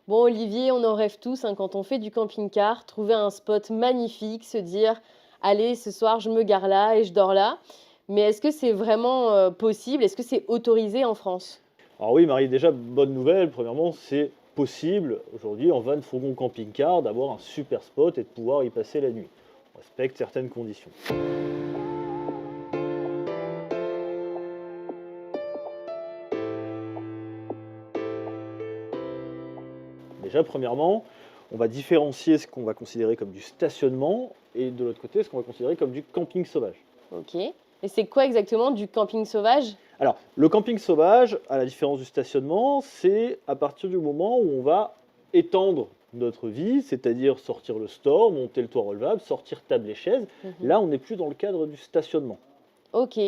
Bon, Olivier, on en rêve tous hein, quand on fait du camping-car, trouver un spot magnifique, se dire, allez, ce soir, je me gare là et je dors là. Mais est-ce que c'est vraiment possible? Est-ce que c'est autorisé en France? Alors oui, Marie, déjà, bonne nouvelle. Premièrement, c'est possible aujourd'hui en van, fourgon, camping-car d'avoir un super spot et de pouvoir y passer la nuit. On respecte certaines conditions. Déjà, premièrement, on va différencier ce qu'on va considérer comme du stationnement et de l'autre côté, ce qu'on va considérer comme du camping sauvage. Ok. Et c'est quoi exactement du camping sauvage? Alors, le camping sauvage, à la différence du stationnement, c'est à partir du moment où on va étendre notre vie, c'est-à-dire sortir le store, monter le toit relevable, sortir table et chaise. Mhm. Là, on n'est plus dans le cadre du stationnement. Ok.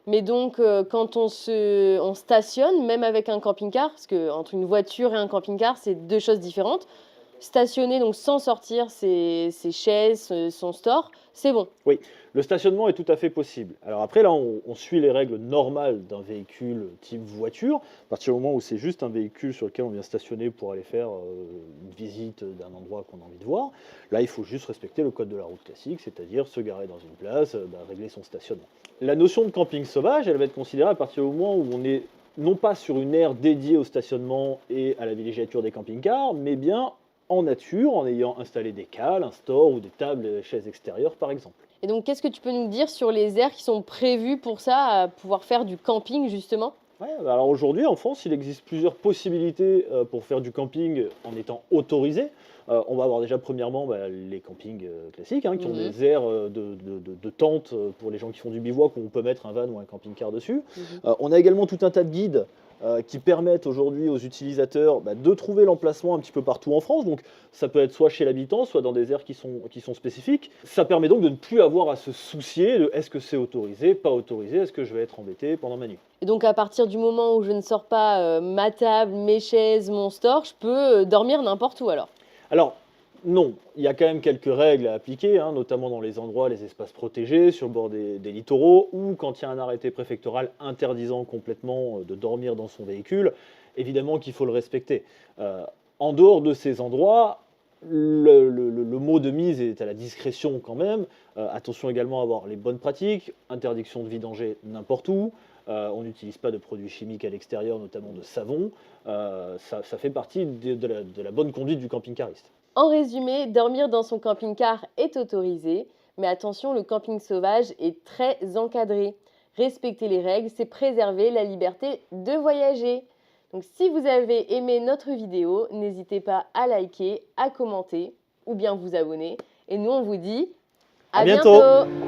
Mais donc, quand on stationne, même avec un camping-car, parce que entre une voiture et un camping-car, c'est deux choses différentes. Stationner, donc sans sortir ses chaises, son store, c'est bon. Oui, le stationnement est tout à fait possible. Alors après, là, on suit les règles normales d'un véhicule type voiture. À partir du moment où c'est juste un véhicule sur lequel on vient stationner pour aller faire une visite d'un endroit qu'on a envie de voir, là, il faut juste respecter le code de la route classique, c'est-à-dire se garer dans une place, régler son stationnement. La notion de camping sauvage, elle va être considérée à partir du moment où on est non pas sur une aire dédiée au stationnement et à la villégiature des camping-cars, mais bien en nature, en ayant installé des cales, un store ou des tables et chaises extérieures, par exemple. Et donc, qu'est-ce que tu peux nous dire sur les aires qui sont prévues pour ça, à pouvoir faire du camping justement? Ouais, bah alors aujourd'hui, en France, il existe plusieurs possibilités pour faire du camping en étant autorisé. On va avoir déjà premièrement les campings classiques hein, qui ont Mmh. des aires de tentes pour les gens qui font du bivouac où on peut mettre un van ou un camping-car dessus. Mmh. On a également tout un tas de guides qui permettent aujourd'hui aux utilisateurs de trouver l'emplacement un petit peu partout en France. Donc ça peut être soit chez l'habitant, soit dans des aires qui sont spécifiques. Ça permet donc de ne plus avoir à se soucier de est-ce que c'est autorisé, pas autorisé, est-ce que je vais être embêté pendant ma nuit. Et donc à partir du moment où je ne sors pas, ma table, mes chaises, mon store, je peux, dormir n'importe où alors? Alors, non, il y a quand même quelques règles à appliquer, hein, notamment dans les endroits, les espaces protégés, sur le bord des littoraux, ou quand il y a un arrêté préfectoral interdisant complètement de dormir dans son véhicule, évidemment qu'il faut le respecter. Euh, En dehors de ces endroits, le mot de mise est à la discrétion quand même. Attention également à avoir les bonnes pratiques, interdiction de vidanger n'importe où. On n'utilise pas de produits chimiques à l'extérieur, notamment de savon. Ça fait partie de la bonne conduite du camping-cariste. En résumé, dormir dans son camping-car est autorisé, mais attention, le camping sauvage est très encadré. Respecter les règles, c'est préserver la liberté de voyager. Donc si vous avez aimé notre vidéo, n'hésitez pas à liker, à commenter ou bien vous abonner. Et nous, on vous dit À à bientôt! bientôt!